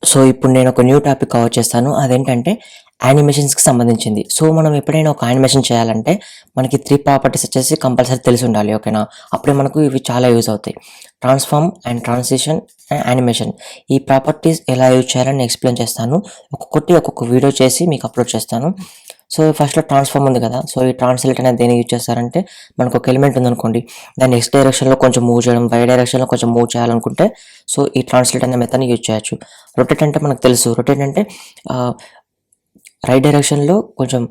So ఇప్పుడు నేను ఒక న్యూ టాపిక్ కవర్ చేస్తాను. అదేంటంటే యానిమేషన్స్‌కి సంబంధించింది. సో మనం ఎప్పుడైనా ఒక యానిమేషన్ చేయాలంటే మనకి 3 ప్రాపర్టీస్ వచ్చేసి కంపల్సరీ తెలిసి ఉండాలి. ఓకేనా? అప్పుడే మనకు ఇవి చాలా యూజ్ అవుతాయి. Transform and transition and animation. ఈ ప్రాపర్టీస్ ఎలా యూజ్ చేయాలని నేను ఎక్స్‌ప్లెయిన్ చేస్తాను. ఒక్కొక్కటి ఒక్కొక్క వీడియో చేసి మీకు అప్‌లోడ్ చేస్తాను. సో ఫస్ట్‌లో ట్రాన్స్‌ఫార్మ్ ఉంది కదా! సో ఈ ట్రాన్స్‌లేట్ అనేది దేనికి యూజ్ చేస్తారంటే మనకు ఒక ఎలిమెంట్ ఉందనుకోండి. దాన్ని ఎక్స్ డైరెక్షన్‌లో కొంచెం మూవ్ చేయడం, వై డైరెక్షన్‌లో కొంచెం మూవ్ చేయాలనుకుంటే సో ఈ ట్రాన్స్‌లేట్ అనే మెథడ్‌ని యూజ్ చేయొచ్చు. రొటేట్ అంటే మనకు తెలుసు. రొటేట్ అంటే రైట్ డైరెక్షన్‌లో కొంచెం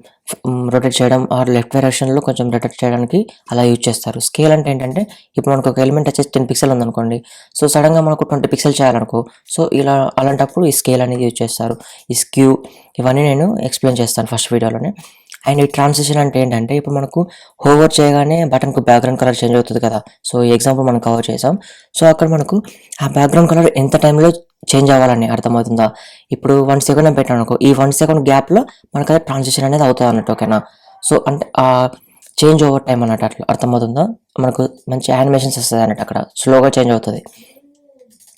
రొటేట్ చేయడం ఆర్ లెఫ్ట్ డైరెక్షన్‌లో కొంచెం రొటేట్ చేయడానికి అలా యూజ్ చేస్తారు. స్కేల్ అంటే ఏంటంటే ఇప్పుడు మనకు ఒక ఎలిమెంట్ వచ్చేసి 10 పిక్సెల్ ఉందనుకోండి. సో సడెన్‌గా మనకు 20 పిక్సెల్ చేయాలనుకో సో ఇలా అలాంటప్పుడు ఈ స్కేల్ అనేది యూజ్ చేస్తారు. ఈ స్క్యూ ఇవన్నీ నేను ఎక్స్‌ప్లెయిన్ చేస్తాను ఫస్ట్ వీడియోలోనే. అండ్ ఈ ట్రాన్సిషన్ అంటే ఏంటంటే ఇప్పుడు మనకు హోవర్ చేయగానే బటన్‌కు బ్యాక్‌గ్రౌండ్ కలర్ చేంజ్ అవుతది కదా! సో ఈ ఎగ్జాంపుల్ మనం కవర్ చేసాం. సో అక్కడ మనకు ఆ బ్యాక్‌గ్రౌండ్ కలర్ ఎంత టైంలో చేంజ్ అవ్వాలని అర్థమవుతుందా? ఇప్పుడు 1 సెకండ్ అని పెట్టామనుకో, ఈ 1 సెకండ్ గ్యాప్‌లో మనకది ట్రాన్సిషన్ అనేది అవుతదన్నట్టు. ఓకేనా? సో అంటే చేంజ్ ఓవర్ టైమ్ అన్నట్టు అట్లా అర్థమవుతుందా? మనకు మంచి యానిమేషన్స్ వస్తదన్నట్టు అక్కడ. స్లోగా చేంజ్ అవుతది.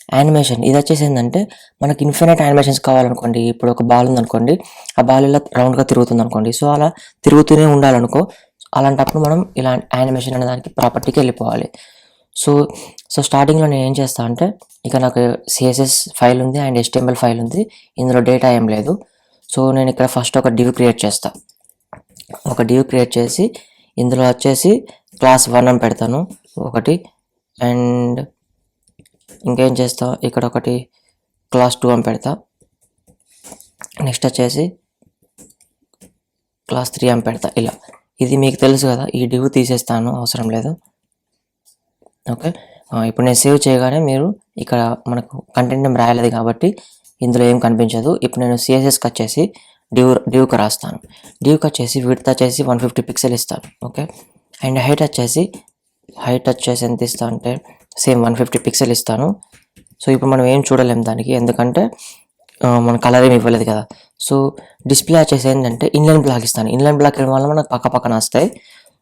యానిమేషన్ ఇదొచ్చేసి ఏందంటే మనకి ఇన్ఫినిట్ యానిమేషన్స్ కావాలనుకోండి. ఇప్పుడు ఒక బాల్ ఉందనుకోండి. ఆ బాల్ ఇలా రౌండ్‌గా తిరుగుతుందనుకోండి. సో అలా తిరుగుతూనే ఉండాలనుకో. అలాంటప్పుడు మనం ఇలా యానిమేషన్ అనే దానికి ప్రాపర్టీకి వెళ్ళిపోవాలి. సో, స్టార్టింగ్‌లో నేనేం చేస్తా అంటే ఇక నాకు సీఎస్ఎస్ ఫైల్ ఉంది అండ్ హెచ్టీఎంఎల్ ఫైల్ ఉంది. ఇందులో డేటా ఏం లేదు. సో నేను ఇక్కడ ఫస్ట్ ఒక డివ్ క్రియేట్ చేస్తా. ఒక డివ్ క్రియేట్ చేసి ఇందులో వచ్చేసి క్లాస్ 1 అని పెడతాను ఒకటి. అండ్ ఇంకేం చేస్తా ఇక్కడ ఒకటి క్లాస్ 2 అని పెడతా. నెక్స్ట్ వచ్చేసి క్లాస్ 3 అని పెడతా ఇలా. ఇది మీకు తెలుసు కదా! ఈ డివ్ తీసేస్తాను అవసరం లేదు. ఓకే. ఇప్పుడు నేను సేవ్ చేయగానే మీరు ఇక్కడ మనకు కంటెంట్ నేమ్ రాయలేదు కాబట్టి ఇందులో ఏం కనిపించదు. ఇప్పుడు నేను సీఎస్ఎస్‌కి వచ్చేసి డివ్‌కి రాస్తాను. డివ్‌కి వచ్చేసి విడ్త్ వచ్చేసి 150 పిక్సెల్ ఇస్తాను. ఓకే. అండ్ హైట్ వచ్చేసి ఎంత ఇస్తా అంటే సేమ్ 150 పిక్సెల్ ఇస్తాను. సో ఇప్పుడు మనం ఏం చూడలేం దానికి. ఎందుకంటే మన కలర్ ఏమి ఇవ్వలేదు కదా! సో డిస్‌ప్లే వచ్చేసి ఏంటంటే ఇన్‌లైన్ బ్లాక్ ఇస్తాను. ఇన్‌లైన్ బ్లాక్ ఇవ్వడం వల్ల మనకు పక్కన వస్తాయి.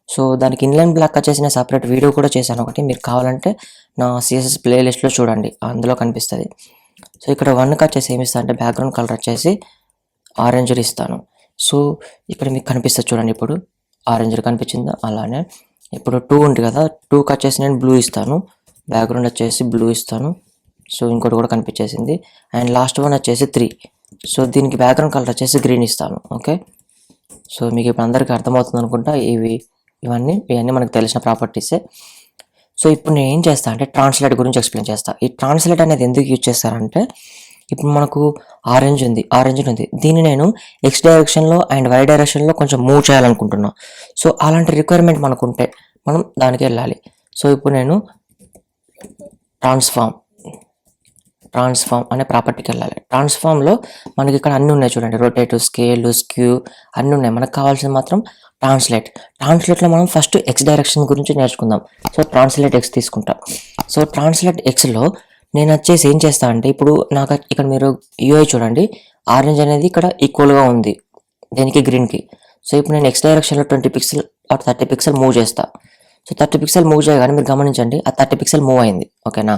సో దానికి ఇన్‌లైన్ బ్లాక్ వచ్చేసి నేను సెపరేట్ వీడియో కూడా చేశాను ఒకటి. మీరు కావాలంటే నా సీఎస్ఎస్ ప్లే లిస్ట్‌లో చూడండి. అందులో కనిపిస్తది. సో ఇక్కడ 1కి వచ్చేసి ఏమి ఇస్తా అంటే బ్యాక్‌గ్రౌండ్ కలర్ వచ్చేసి ఆరెంజ్‌డ్ ఇస్తాను. సో ఇక్కడ మీకు కనిపిస్తది చూడండి ఇప్పుడు. ఆరెంజ్‌డ్ కనిపించిందా? అలానే ఇప్పుడు 2 ఉంది కదా! 2కి వచ్చేసి నేను బ్లూ ఇస్తాను. బ్యాక్‌గ్రౌండ్ వచ్చేసి బ్లూ ఇస్తాను. సో ఇంకోటి కూడా కనిపించేసింది. అండ్ లాస్ట్ వన్ వచ్చేసి 3. సో దీనికి బ్యాక్‌గ్రౌండ్ కలర్ వచ్చేసి గ్రీన్ ఇస్తాను. ఓకే. సో మీకు ఇప్పుడు అందరికీ అర్థమవుతుంది అనుకుంటా. ఇవన్నీ మనకు తెలిసిన ప్రాపర్టీసే. సో ఇప్పుడు నేను ఏం చేస్తా అంటే ట్రాన్స్లేట్ గురించి ఎక్స్‌ప్లెయిన్ చేస్తా. ఈ ట్రాన్స్లేట్ అనేది ఎందుకు యూజ్ చేస్తారంటే ఇప్పుడు మనకు ఆరెంజ్ ఉంది. దీన్ని నేను ఎక్స్ డైరెక్షన్‌లో అండ్ వై డైరెక్షన్‌లో కొంచెం మూవ్ చేయాలనుకుంటున్నా. సో అలాంటి రిక్వైర్మెంట్ మనకుంటే మనం దానికెళ్ళాలి. సో ఇప్పుడు నేను ట్రాన్స్‌ఫార్మ్ అనే ప్రాపర్టీకెళ్ళాలి. ట్రాన్స్‌ఫార్మ్‌లో మనకి ఇక్కడ అన్నీ ఉన్నాయి చూడండి. రొటేట్, స్కేల్, స్క్యూ అన్నీ ఉన్నాయి. మనకు కావాల్సింది మాత్రం ట్రాన్స్లేట్. ట్రాన్స్లేట్‌లో మనం ఫస్ట్ ఎక్స్ డైరెక్షన్ గురించి నేర్చుకుందాం. సో ట్రాన్స్లేట్ ఎక్స్ తీసుకుంటా. సో ట్రాన్స్లేట్ ఎక్స్‌లో నేను వచ్చేసి ఏం చేస్తా అంటే ఇప్పుడు నాకు ఇక్కడ మీరు యూఐ చూడండి. ఆరెంజ్ అనేది ఇక్కడ ఈక్వల్‌గా ఉంది. దేనికి? గ్రీన్‌కి. సో ఇప్పుడు నేను ఎక్స్ డైరెక్షన్‌లో 20 పిక్సెల్ ఆర్ 30 పిక్సెల్ మూవ్ చేస్తా. సో 30 పిక్సెల్ మూవ్ చేయగానే మీరు గమనించండి ఆ 30 పిక్సెల్ మూవ్ అయింది. ఓకేనా?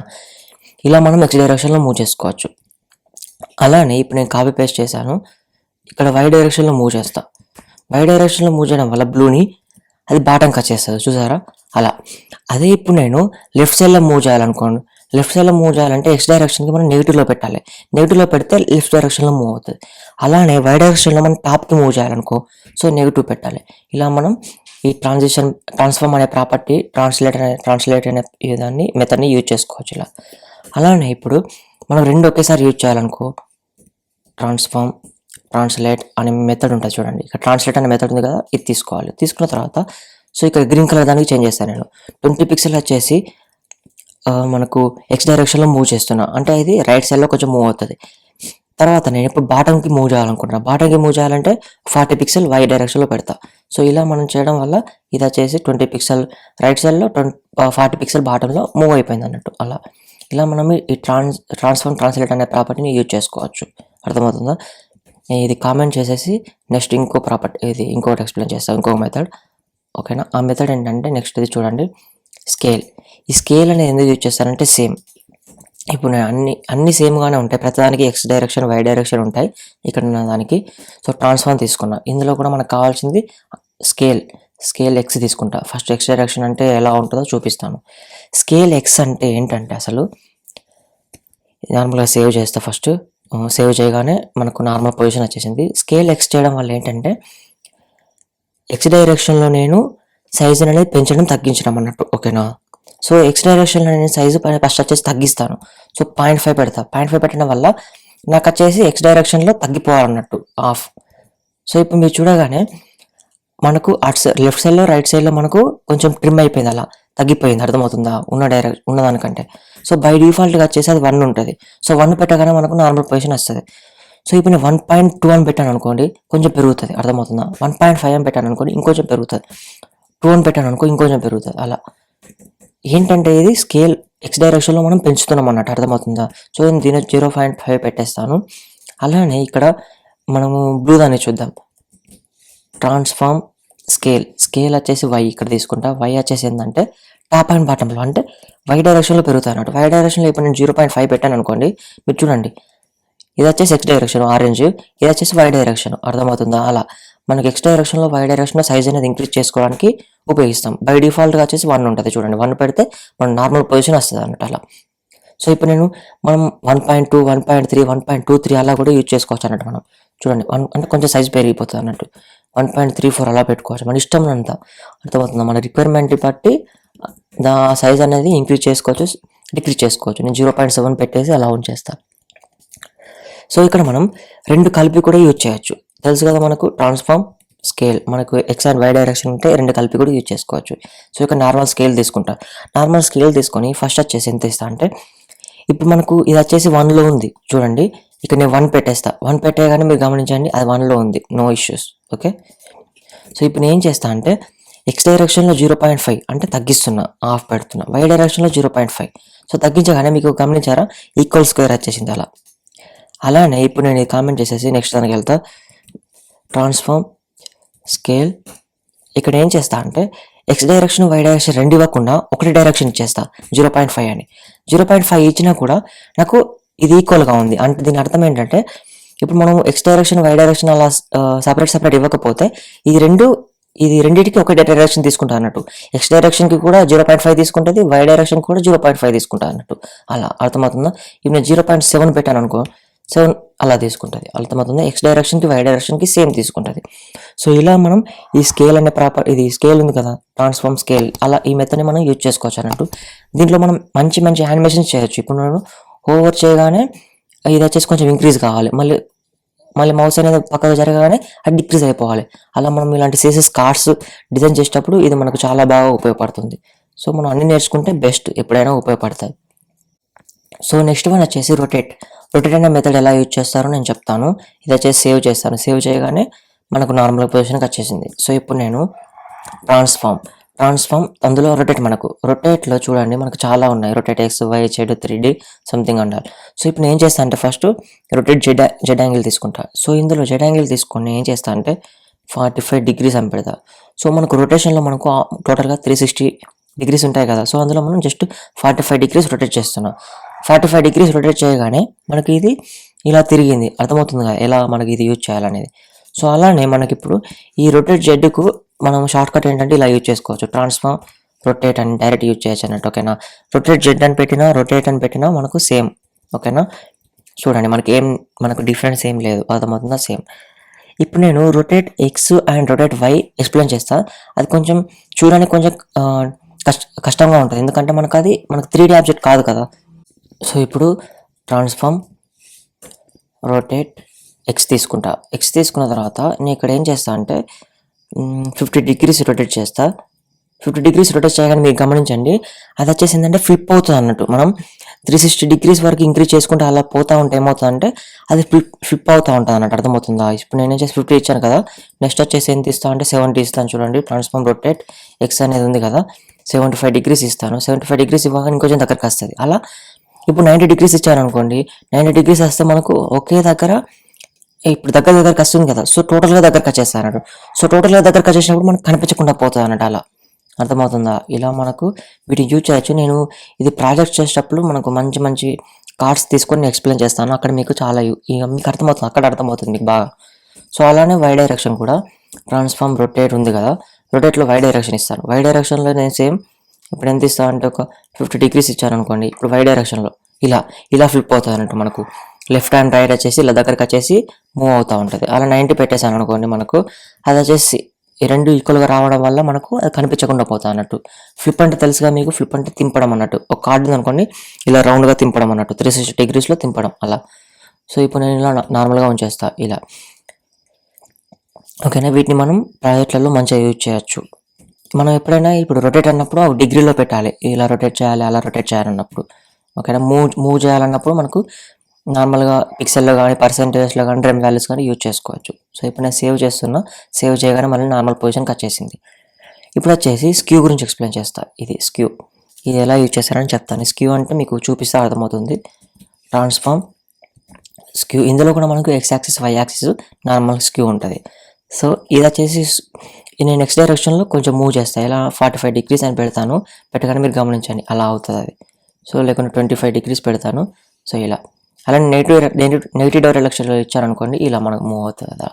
ఇలా మనం ఎక్స్ డైరెక్షన్‌లో మూవ్ చేసుకోవచ్చు. అలానే ఇప్పుడు నేను కాపీ పేస్ట్ చేశాను. ఇక్కడ వై డైరెక్షన్‌లో మూవ్ చేస్తా. వై డైరెక్షన్‌లో మూవ్ చేయడం వల్ల బ్లూని అది బాటమ్‌కి వచ్చేస్తది చూసారా? అలా. అదే ఇప్పుడు నేను లెఫ్ట్ సైడ్‌లో మూవ్ చేయాలనుకోండి. లెఫ్ట్ సైడ్‌లో మూవ్ చేయాలంటే ఎక్స్ డైరెక్షన్‌కి మనం నెగెటివ్‌లో పెట్టాలి. నెగెటివ్‌లో పెడితే లెఫ్ట్ డైరెక్షన్‌లో మూవ్ అవుతది. అలానే వై డైరెక్షన్‌లో మనం టాప్‌కి మూవ్ చేయాలనుకో సో నెగెటివ్ పెట్టాలి. ఇలా మనం ఈ ట్రాన్స్ఫార్మ్ అనే ప్రాపర్టీ ట్రాన్స్లేట్ అనే మెథడ్‌ని యూజ్ చేసుకోవచ్చు ఇలా. అలానే ఇప్పుడు మనం 2 ఒకేసారి యూజ్ చేయాలనుకో ట్రాన్స్ఫార్మ్, ట్రాన్స్లేట్ అనే మెథడ్ ఉంటుంది చూడండి. ఇక్కడ ట్రాన్స్లేట్ అనే మెథడ్ ఉంది కదా! ఇది తీసుకోవాలి. తీసుకున్న తర్వాత సో ఇక్కడ గ్రీన్ కలర్ దానికి చేంజ్ చేస్తాను నేను. 20 పిక్సెల్ వచ్చేసి మనకు ఎక్స్ డైరెక్షన్‌లో మూవ్ చేస్తున్నా. అంటే ఇది రైట్ సైడ్‌లో కొంచెం మూవ్ అవుతది. తర్వాత నేను ఇప్పుడు బాటమ్‌కి మూవ్ చేయాలనుకుంటున్నా. బాటమ్‌కి మూవ్ చేయాలంటే 40 పిక్సెల్ వై డైరెక్షన్‌లో పెడతా. సో ఇలా మనం చేయడం వల్ల ఇది వచ్చేసి 20 పిక్సెల్ రైట్ సైడ్‌లో 40 పిక్సెల్ బాటమ్‌లో మూవ్ అయిపోయింది అన్నట్టు అలా. ఇలా మనం ఈ ట్రాన్స్ఫార్మ్, ట్రాన్స్లేట్ అనే ప్రాపర్టీని యూజ్ చేసుకోవచ్చు. అర్థమవుతుందా? ఇది కామెంట్ చేసేసి నెక్స్ట్ ఇంకోటి ఎక్స్‌ప్లెయిన్ చేస్తా. ఇంకొక మెథడ్. ఓకేనా? ఆ మెథడ్ ఏంటంటే నెక్స్ట్ ఇది చూడండి. స్కేల్. ఈ స్కేల్ అనేది ఎందుకు యూజ్ చేస్తారంటే సేమ్ ఇప్పుడు నేను అన్ని సేమ్గానే ఉంటాయి, ప్రతిదానికి ఎక్స్ డైరెక్షన్ వై డైరెక్షన్ ఉంటాయి ఇక్కడ ఉన్న దానికి. సో ట్రాన్స్ఫార్మ్ తీసుకున్నా, ఇందులో కూడా మనకు కావాల్సింది స్కేల్ ఎక్స్ తీసుకుంటా. ఫస్ట్ ఎక్స్ డైరెక్షన్ అంటే ఎలా ఉంటుందో చూపిస్తాను. స్కేల్ ఎక్స్ అంటే ఏంటంటే అసలు నార్మల్గా సేవ్ చేస్తా. ఫస్ట్ సేవ్ చేయగానే మనకు నార్మల్ పొజిషన్ వచ్చేసింది. స్కేల్ ఎక్స్ చేయడం వల్ల ఏంటంటే ఎక్స్ డైరెక్షన్లో నేను సైజ్ అనేది పెంచడం తగ్గించడం అన్నట్టు, ఓకేనా. సో ఎక్స్ డైరెక్షన్లో నేను సైజు పైన ఫస్ట్ వచ్చేసి తగ్గిస్తాను. సో 0.5 పెడతా. 0.5 పెట్టడం వల్ల నాకు వచ్చేసి ఎక్స్ డైరెక్షన్లో తగ్గిపోవాలన్నట్టు హాఫ్. సో ఇప్పుడు మీరు చూడగానే మనకు లెఫ్ట్ సైడ్లో రైట్ సైడ్లో మనకు కొంచెం ట్రిమ్ అయిపోయింది, అలా తగ్గిపోయింది, అర్థమవుతుందా ఉన్నదానికంటే. సో బై డిఫాల్ట్గా వచ్చేసి అది 1 ఉంటుంది. సో 1 పెట్టగానే మనకు నార్మల్ పొజిషన్ వస్తుంది. సో ఇప్పుడు నేను 1.2 అని పెట్టాను అనుకోండి, కొంచెం పెరుగుతుంది, అర్థమవుతుందా. 1.5 అని పెట్టాను అనుకోండి, ఇంకొంచెం పెరుగుతుంది. 2 అని పెట్టాను అనుకో, ఇంకొంచెం పెరుగుతుంది. అలా ఏంటంటే ఇది స్కేల్ ఎక్స్ డైరెక్షన్లో మనం పెంచుతున్నాం అన్నట్టు, అర్థమవుతుందా. సో నేను దీని 0.5 పెట్టేస్తాను. అలానే ఇక్కడ మనము బ్లూ దాన్ని చూద్దాం. ట్రాన్స్ఫార్మ్ స్కేల్ వచ్చేసి వై ఇక్కడ తీసుకుంటా. వై వచ్చేసి ఏంటంటే టాప్ అండ్ బాటంలో, అంటే వై డైరెక్షన్లో పెరుగుతాయి అన్నట్టు. వై డైరెక్షన్లో ఇప్పుడు నేను 0.5 పెట్టాను అనుకోండి, మీరు చూడండి, ఇది వచ్చేసి ఎక్స్ డైరెక్షన్ ఆరెంజ్, ఇది వచ్చేసి వై డైరెక్షన్, అర్థమవుతుందా. అలా మనకి ఎక్స్ డైరెక్షన్లో వై డైరెక్షన్లో సైజ్ అనేది ఇంక్రీజ్ చేసుకోవడానికి ఉపయోగిస్తాం. బై డిఫాల్ట్గా వచ్చేసి 1 ఉంటుంది, చూడండి. 1 పెడితే మన నార్మల్ పొజిషన్ వస్తుంది అన్నట్టు అలా. సో ఇప్పుడు మనం 1.2, 1.3, 1.23 అలా కూడా యూజ్ చేసుకోవచ్చు అన్నట్టు. మనం చూడండి, అంటే కొంచెం సైజ్ పెరిగిపోతుంది అన్నట్టు. 1.34 అలా పెట్టుకోవచ్చు, మన ఇష్టం అంతా, అర్థమవుతుందా. మన రిక్వైర్మెంట్ బట్టి దా సైజ్ అనేది ఇంక్రీజ్ చేసుకోవచ్చు, డిక్రీజ్ చేసుకోవచ్చు. నేను 0.7 పెట్టేసి అలా ఉంచేస్తాను. సో ఇక్కడ మనం 2 కలిపి కూడా యూజ్ చేయొచ్చు, తెలుసు కదా మనకు. ట్రాన్స్ఫార్మ్ స్కేల్ మనకు ఎక్స్ అండ్ వై డైరెక్షన్ ఉంటే 2 కలిపి కూడా యూజ్ చేసుకోవచ్చు. సో ఇక్కడ నార్మల్ స్కేల్ తీసుకుంటా. నార్మల్ స్కేల్ తీసుకొని ఫస్ట్ వచ్చేసి ఎంత ఇస్తా అంటే, ఇప్పుడు మనకు ఇది వచ్చేసి 1లో ఉంది చూడండి, ఇక్కడ నేను 1 పెట్టేస్తా. 1 పెట్టేగానే మీరు గమనించండి, అది 1లో ఉంది, నో ఇష్యూస్, ఓకే. సో ఇప్పుడు నేను ఏం చేస్తా అంటే ఎక్స్ డైరెక్షన్లో 0.5 అంటే తగ్గిస్తున్నా, హాఫ్ పెడుతున్నా. వై డైరెక్షన్లో 0.5, సో తగ్గించగానే మీకు గమనించారా, ఈక్వల్ స్క్వేర్ వచ్చేసింది అలా. అలానే ఇప్పుడు నేను కామెంట్ చేసేసి నెక్స్ట్ దానికి వెళ్తా. ట్రాన్స్ఫార్మ్ స్కేల్ ఇక్కడ ఏం చేస్తా అంటే ఎక్స్ డైరెక్షన్ వై డైరెక్షన్ 2 ఇవ్వకుండా ఒకటి డైరెక్షన్ ఇచ్చేస్తా, 0.5 అని. 0.5 ఇచ్చినా కూడా నాకు ఇది ఈక్వల్గా ఉంది. అంటే దీని అర్థం ఏంటంటే ఇప్పుడు మనం ఎక్స్ డైరెక్షన్ వై డైరెక్షన్ అలా సపరేట్ ఇవ్వకపోతే ఇది రెండింటికి ఒక డైరెక్షన్ తీసుకుంటా అన్నట్టు. ఎక్స్ డైరెక్షన్కి కూడా 0.5 తీసుకుంటుంది, వై డైరెక్షన్ కూడా 0.5 తీసుకుంటా అన్నట్టు. అలా అర్థమవుతుందా. ఇప్పుడు నేను 0.7 పెట్టాను అనుకో, 7 అలా తీసుకుంటుంది, అర్థమవుతుంది. ఎక్స్ డైరెక్షన్కి వై డైరెక్షన్కి సేమ్ తీసుకుంటుంది. సో ఇలా మనం ఈ స్కేల్ అనే ఇది స్కేల్ ఉంది కదా, ట్రాన్స్ఫార్మ్ స్కేల్, అలా ఈ మెథడ్ని మనం యూజ్ చేసుకోవచ్చు అన్నట్టు. దీంట్లో మనం మంచి యానిమేషన్స్ చేయొచ్చు. ఇప్పుడు నేను ఓవర్ చేయగానే ఇది వచ్చేసి కొంచెం ఇంక్రీజ్ కావాలి, మళ్ళీ మౌస్ అనేది పక్కకు జరగగానే అది డిక్రీజ్ అయిపోవాలి. అలా మనం ఇలాంటి సేసెస్ కార్డ్స్ డిజైన్ చేసేటప్పుడు ఇది మనకు చాలా బాగా ఉపయోగపడుతుంది. సో మనం అన్ని నేర్చుకుంటే బెస్ట్, ఎప్పుడైనా ఉపయోగపడతాయి. సో నెక్స్ట్ వన్ వచ్చేసి రొటేట్ అనే మెథడ్ ఎలా యూజ్ చేస్తారో నేను చెప్తాను. ఇది వచ్చేసి సేవ్ చేస్తాను. సేవ్ చేయగానే మనకు నార్మల్ పొజిషన్కి వచ్చేసింది. సో ఇప్పుడు నేను ట్రాన్స్ఫార్మ్ అందులో రొటేట్లో చూడండి మనకు చాలా ఉన్నాయి. Rotate X Y Z 3D something అంటారు. సో ఇప్పుడు నేను ఏం చేస్తాను అంటే ఫస్ట్ రొటేట్ జెడ్ యాంగిల్ తీసుకుంటా. సో ఇందులో జెడ్ యాంగిల్ తీసుకొని ఏం చేస్తా అంటే 45 degrees అని పెడతా. సో మనకు రొటేషన్లో మనకు టోటల్గా 360 degrees ఉంటాయి కదా. సో అందులో మనం జస్ట్ 45 degrees రొటేట్ చేస్తున్నాం. 45 degrees రొటేట్ చేయగానే మనకి ఇది ఇలా తిరిగింది, అర్థమవుతుంది కదా ఎలా మనకి ఇది యూజ్ చేయాలనేది. సో అలానే మనకి ఇప్పుడు ఈ రొటేట్ జెడ్కు మనం షార్ట్ కట్ ఏంటంటే ఇలా యూజ్ చేసుకోవచ్చు. ట్రాన్స్ఫార్మ్ రొటేట్ అని డైరెక్ట్ యూజ్ చేయొచ్చు అన్నట్టు, ఓకేనా. రొటేట్ జెడ్ అని పెట్టినా రొటేట్ అని పెట్టినా మనకు సేమ్, ఓకేనా. చూడండి మనకు డిఫరెన్స్ ఏం లేదు, అర్థమవుతుందా, సేమ్. ఇప్పుడు నేను rotate X and rotate Y explain చేస్తా. అది కొంచెం చూడడానికి కొంచెం కష్టంగా ఉంటుంది, ఎందుకంటే మనకు 3D ఆబ్జెక్ట్ కాదు కదా. సో ఇప్పుడు ట్రాన్స్ఫార్మ్ రొటేట్ ఎక్స్ తీసుకున్న తర్వాత నేను ఇక్కడ ఏం చేస్తా అంటే 50 degrees రొటేట్ చేస్తా. 50 degrees రొటేట్ చేయగానే మీరు గమనించండి, అది వచ్చేసి ఏంటంటే ఫ్లిప్ అవుతుంది అన్నట్టు. మనం 360 degrees వరకు ఇంక్రీజ్ చేసుకుంటే అలా పోతా ఉంటే ఏమవుతుందంటే అది ఫ్లిప్ అవుతూ ఉంటుంది అన్నట్టు, అర్థమవుతుందా. ఇప్పుడు నేను ఏం చేసి 50 ఇచ్చాను కదా, నెక్స్ట్ వచ్చేసి ఎంత ఇస్తాను అంటే 70 ఇస్తాను. చూడండి ట్రాన్స్ఫార్మ్ రొటేట్ ఎక్స్ అనేది ఉంది కదా, 75 degrees ఇస్తాను. 75 degrees ఇవ్వగానే ఇంకొంచెం దగ్గరకు వస్తుంది. అలా ఇప్పుడు 90 degrees ఇచ్చాను అనుకోండి, 90 degrees వస్తే మనకు ఒకే దగ్గర ఇప్పుడు దగ్గరకు వస్తుంది కదా. సో టోటల్గా దగ్గరకు వచ్చేస్తాను. సో టోటల్గా దగ్గరకు వచ్చేసినప్పుడు మనకు కనిపించకుండా పోతుంది అన్నట్టు. అలా అర్థమవుతుందా? ఇలా మనకు వీటిని యూజ్ చేయొచ్చు. నేను ఇది ప్రాజెక్ట్ చేసేటప్పుడు మనకు మంచి మంచి కార్డ్స్ తీసుకొని ఎక్స్ప్లెయిన్ చేస్తాను. అక్కడ మీకు చాలా ఇక మీకు అర్థమవుతుంది, అక్కడ అర్థమవుతుంది మీకు బాగా. సో అలానే వై డైరెక్షన్ కూడా ట్రాన్స్ఫార్మ్ రొటేట్ ఉంది కదా, రొటేట్లో వై డైరెక్షన్ ఇస్తాను. వై డైరెక్షన్లో నేను సేమ్ ఇప్పుడు ఎంత ఇస్తాను అంటే ఒక 50 degrees ఇచ్చాను అనుకోండి. ఇప్పుడు వై డైరెక్షన్లో ఇలా ఇలా ఫ్లిప్ అవుతుంది అన్నట్టు. మనకు లెఫ్ట్ హ్యాండ్ రైట్ వచ్చేసి ఇలా దగ్గరకు వచ్చేసి మూవ్ అవుతూ ఉంటుంది. అలా 90 పెట్టేశాను అనుకోండి, మనకు అది వచ్చేసి ఈ రెండు ఈక్వల్గా రావడం వల్ల మనకు అది కనిపించకుండా పోతా అన్నట్టు. ఫ్లిప్ అంటే తెలుసుగా మీకు, ఫ్లిప్ అంటే తింపడం అన్నట్టు. ఒక కార్డు ఉంది అనుకోండి, ఇలా రౌండ్గా తింపడం అన్నట్టు, 360 degreesలో తింపడం అలా. సో ఇప్పుడు నేను ఇలా నార్మల్గా ఉంచేస్తా ఇలా. ఓకేనా, వీటిని మనం ప్రాజెక్టులలో మంచిగా యూజ్ చేయొచ్చు. మనం ఎప్పుడైనా ఇప్పుడు రొటేట్ అన్నప్పుడు డిగ్రీలో పెట్టాలి, ఇలా రొటేట్ చేయాలి అలా రొటేట్ చేయాలన్నప్పుడు. ఓకేనా, మూవ్ చేయాలన్నప్పుడు మనకు నార్మల్గా పిక్సెల్లో కానీ పర్సెంటేజ్లో కానీ రెమ్ వాల్యూస్ కానీ యూజ్ చేసుకోవచ్చు. సో ఇప్పుడు నేను సేవ్ చేస్తున్నా, సేవ్ చేయగానే మళ్ళీ నార్మల్ పొజిషన్కి వచ్చేసింది. ఇప్పుడు వచ్చేసి స్క్యూ గురించి ఎక్స్ప్లెయిన్ చేస్తా. ఇది స్క్యూ, ఇది ఎలా యూజ్ చేస్తారని చెప్తాను. స్క్యూ అంటే మీకు చూపిస్తే అర్థమవుతుంది. ట్రాన్స్ఫార్మ్ స్క్యూ, ఇందులో కూడా మనకు X axis Y axis normal skew ఉంటుంది. సో ఇది వచ్చేసి నేను నెక్స్ట్ డైరెక్షన్లో కొంచెం మూవ్ చేస్తాను. ఇలా 45 degrees అని పెడతాను, పెట్టగానే మీరు గమనించండి అలా అవుతుంది అది. సో లేకుంటే 25 degrees పెడతాను. సో ఇలా అలా నెగిటివ్ డైరెక్షన్లో ఇచ్చారనుకోండి, ఇలా మనకు మూవ్ అవుతుంది కదా.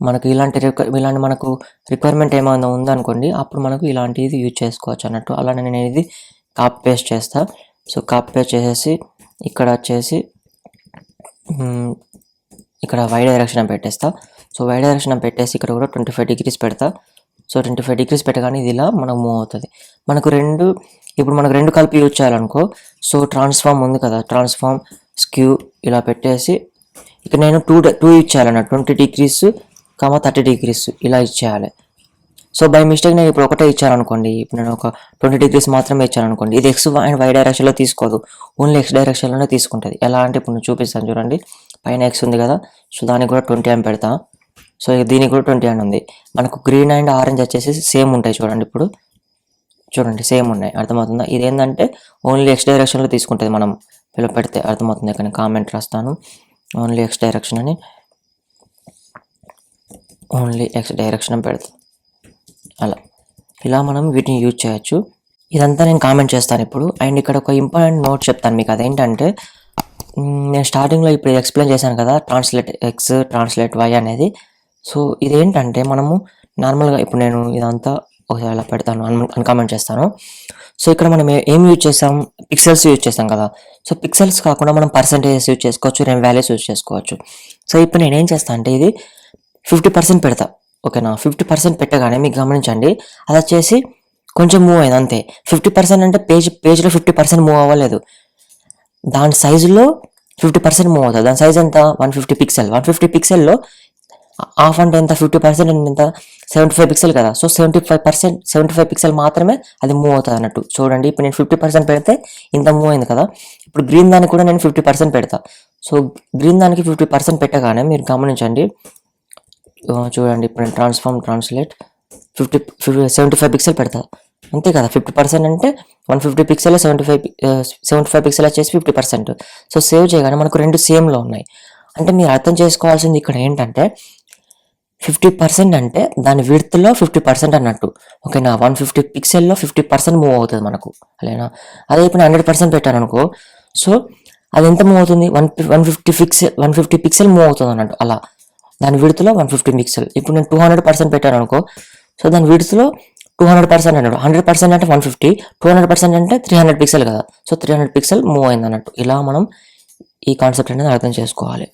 మనకు ఇలాంటి మనకు రిక్వైర్మెంట్ ఏమైనా ఉందనుకోండి, అప్పుడు మనకు ఇలాంటిది యూజ్ చేసుకోవచ్చు అన్నట్టు. అలా నేను ఇది కాపీ పేస్ట్ చేస్తా. సో కాపీ పేస్ట్ చేసేసి ఇక్కడ వచ్చేసి ఇక్కడ వై డైరెక్షన్ అని పెట్టేస్తా. సో వై డైరెక్షన్ అని పెట్టేసి ఇక్కడ కూడా 25 degrees పెడతా. సో 25 degrees పెట్టగానే ఇది ఇలా మనకు మూవ్ అవుతుంది. ఇప్పుడు మనకు రెండు కలిపి యూజ్ చేయాలనుకో, సో ట్రాన్స్ఫార్మ్ ఉంది కదా, ట్రాన్స్ఫార్మ్ స్క్యూ ఇలా పెట్టేసి ఇక్కడ నేను టూ యూజ్ చేయాలన్నట్టు. 20 degrees, 30 degrees ఇలా ఇచ్చేయాలి. సో బై మిస్టేక్ నేను ఇప్పుడు ఒకటే ఇచ్చాను అనుకోండి, ఇప్పుడు నేను ఒక 20 degrees మాత్రమే ఇచ్చాను అనుకోండి, ఇది ఎక్స్ అండ్ వై డైరెక్షన్లో తీసుకోదు, ఓన్లీ ఎక్స్ డైరెక్షన్లోనే తీసుకుంటుంది. ఎలా అంటే ఇప్పుడు నేను చూపిస్తాను చూడండి. పైన ఎక్స్ ఉంది కదా, సో దానికి కూడా 20 అని పెడతా. సో దీనికి కూడా 20 అని ఉంది. మనకు గ్రీన్ అండ్ ఆరెంజ్ వచ్చేసి సేమ్ ఉంటాయి చూడండి. ఇప్పుడు చూడండి సేమ్ ఉన్నాయి, అర్థమవుతుందా? ఇది ఏంటంటే ఓన్లీ ఎక్స్ డైరెక్షన్లో తీసుకుంటుంది. మనం ఇలా పెడితే అర్థమవుతుంది. ఇక్కడ కామెంట్ రాస్తాను, ఓన్లీ ఎక్స్ డైరెక్షన్ అని, ఓన్లీ ఎక్స్ డైరెక్షన్ అని పెడతాం. ఇలా మనం వీటిని యూజ్ చేయొచ్చు. ఇదంతా నేను కామెంట్ చేస్తాను ఇప్పుడు. అండ్ ఇక్కడ ఒక ఇంపార్టెంట్ నోట్ చెప్తాను మీకు. అదేంటంటే నేను స్టార్టింగ్లో ఇప్పుడు ఎక్స్ప్లెయిన్ చేశాను కదా, ట్రాన్స్లేట్ ఎక్స్ ట్రాన్స్లేట్ వై అనేది. సో ఇదేంటంటే మనము నార్మల్గా ఇప్పుడు నేను ఇదంతా ఒకసారి అలా పెడతాను, అన్కామెంట్ చేస్తాను. సో ఇక్కడ మనం ఏం యూజ్ చేస్తాం, పిక్సెల్స్ యూజ్ చేస్తాం కదా. సో పిక్సెల్స్ కాకుండా మనం పర్సెంటేజెస్ యూజ్ చేసుకోవచ్చు, రెమ్ వాల్యూస్ యూజ్ చేసుకోవచ్చు. సో ఇప్పుడు నేను ఏం చేస్తాను అంటే ఇది 50% పెడతా. ఓకేనా, 50% పెట్టగానే మీకు గమనించండి అది వచ్చేసి కొంచెం మూవ్ అయింది అంతే. 50% అంటే పేజ్లో 50% మూవ్ అవ్వలేదు, దాని సైజులో 50% మూవ్ అవుతుంది. దాని సైజ్ ఎంత, 150 pixel. 150 pixelలో హాఫ్ అంటే ఎంత, 50% ఎంత, 75 pixel కదా. సో 75 pixel మాత్రమే అది మూవ్ అవుతుంది అన్నట్టు. చూడండి ఇప్పుడు నేను 50% పెడితే ఇంత మూవ్ అయింది కదా. ఇప్పుడు గ్రీన్ దానికి కూడా నేను 50% పెడతా. సో గ్రీన్ దానికి 50% పెట్టగానే మీరు గమనించండి, చూడండి ఇప్పుడు నేను ట్రాన్స్లేట్ 75 pixel పెడతా అంతే కదా. 50% అంటే 150 pixel, 75 pixel వచ్చేసి 50%. సో సేవ్ చేయగానే మనకు రెండు సేమ్లో ఉన్నాయి. అంటే మీరు అర్థం చేసుకోవాల్సింది ఇక్కడ ఏంటంటే 50% అంటే దాని విడ్త్లో 50% అన్నట్టు. ఓకేనా, 150 pixelలో 50% మూవ్ అవుతుంది మనకు, అలానా. అదే ఇప్పుడు 100% పెట్టాను అనుకో, సో అది ఎంత మూవ్ అవుతుంది, 150 pixel మూవ్ అవుతుంది అన్నట్టు. అలా దాని విడ్త్లో 150 pixel. ఇప్పుడు నేను 200% పెట్టాను అనుకో, సో దాని విడ్త్లో 200% అన్నట్టు. 100% అంటే 150, 200% అంటే 300 pixel కదా. సో 300 pixel మూవ్ అయింది అన్నట్టు. ఇలా మనం ఈ కాన్సెప్ట్ అనేది అర్థం చేసుకోవాలి.